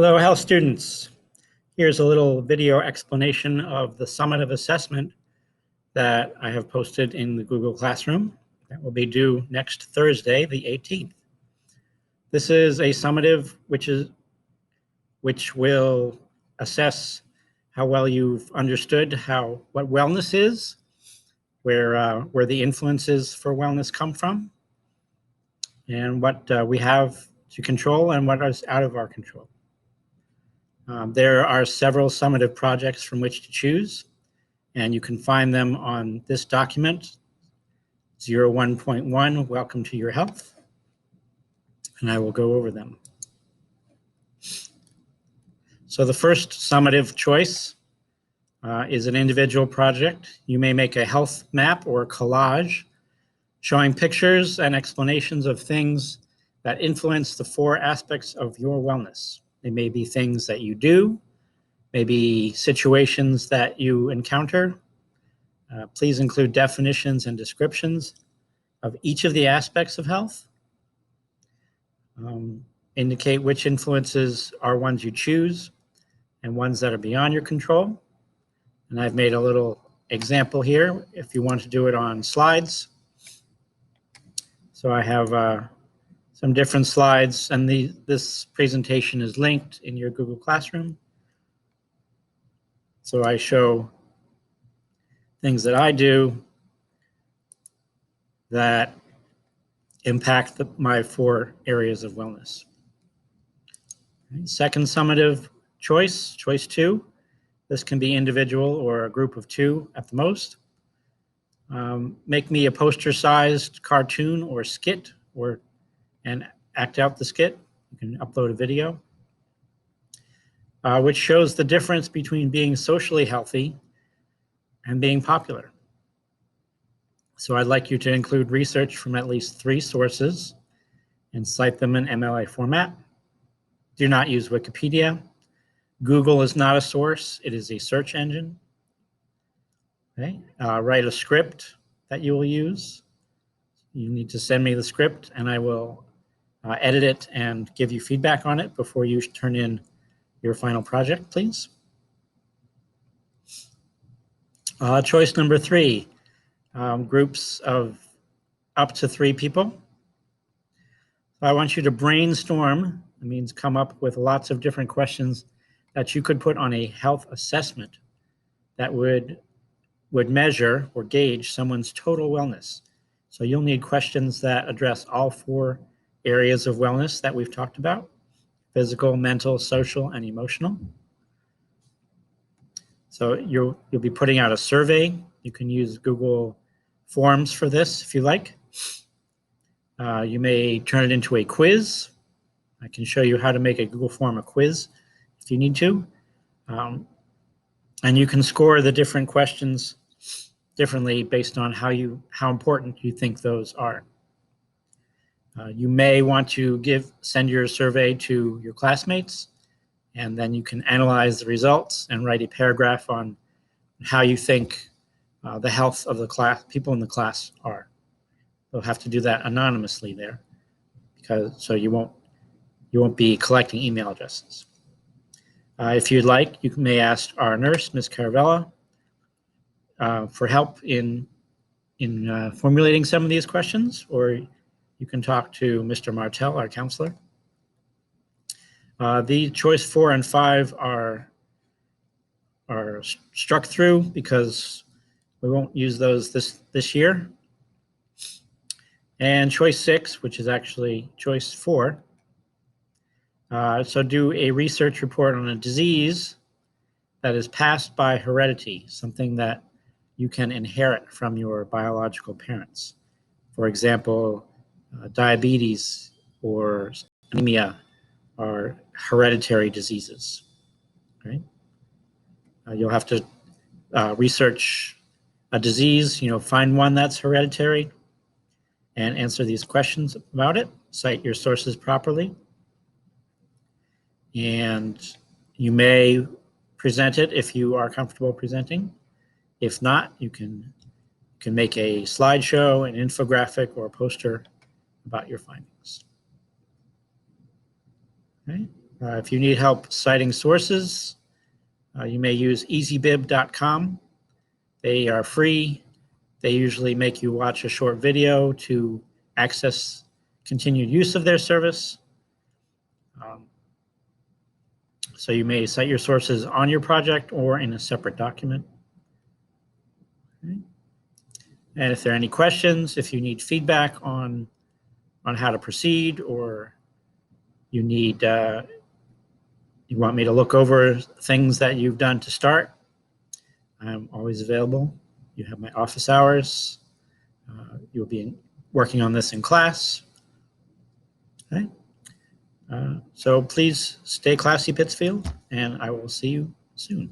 Hello, health students. Here's a little video explanation of the summative assessment that I have posted in the Google Classroom that will be due next Thursday, the 18th. This is a summative which will assess how well you've understood what wellness is, where the influences for wellness come from, and what we have to control and what is out of our control. There are several summative projects from which to choose, and you can find them on this document, 01.1, Welcome to Your Health, and I will go over them. So the first summative choice is an individual project. You may make a health map or a collage showing pictures and explanations of things that influence the four aspects of your wellness. They may be things that you do, maybe situations that you encounter. Please include definitions and descriptions of each of the aspects of health. Indicate which influences are ones you choose and ones that are beyond your control. And I've made a little example here if you want to do it on slides. So I have some different slides, and this presentation is linked in your Google Classroom. So I show things that I do that impact my four areas of wellness. Second summative choice 2. This can be individual or a group of two at the most. Make me a poster-sized cartoon or skit, and act out the skit. You can upload a video, which shows the difference between being socially healthy and being popular. So I'd like you to include research from at least 3 sources and cite them in MLA format. Do not use Wikipedia. Google is not a source, it is a search engine. Okay. Write a script that you will use. You need to send me the script and I will edit it and give you feedback on it before you turn in your final project, please. Choice number 3, groups of up to 3 people. So I want you to brainstorm. It means come up with lots of different questions that you could put on a health assessment that would measure or gauge someone's total wellness. So you'll need questions that address all 4 areas of wellness that we've talked about: physical, mental, social, and emotional. So you'll be putting out a survey. You can use Google Forms for this if you like. You may turn it into a quiz. I can show you how to make a Google Form a quiz if you need to. And you can score the different questions differently based on how important you think those are. You may want to send your survey to your classmates, and then you can analyze the results and write a paragraph on how you think the health of the people in the class are. You'll have to do that anonymously there, so you won't be collecting email addresses. If you'd like, you may ask our nurse, Ms. Caravella, for help in formulating some of these questions, or you can talk to Mr. Martell, our counselor. The choice 4 and 5 are struck through because we won't use those this year. And choice 6, which is actually choice 4. So do a research report on a disease that is passed by heredity, something that you can inherit from your biological parents. For example, diabetes or anemia are hereditary diseases. Right? You'll have to research a disease, find one that's hereditary and answer these questions about it. Cite your sources properly. And you may present it if you are comfortable presenting. If not, you can make a slideshow, an infographic, or a poster about your findings. Okay. If you need help citing sources, you may use easybib.com. They are free. They usually make you watch a short video to access continued use of their service. So you may cite your sources on your project or in a separate document. Okay. And if there are any questions, if you need feedback on how to proceed, or you need you want me to look over things that you've done to start, I'm always available. You have my office hours. You'll be working on this in class. Okay. So please stay classy, Pittsfield, and I will see you soon.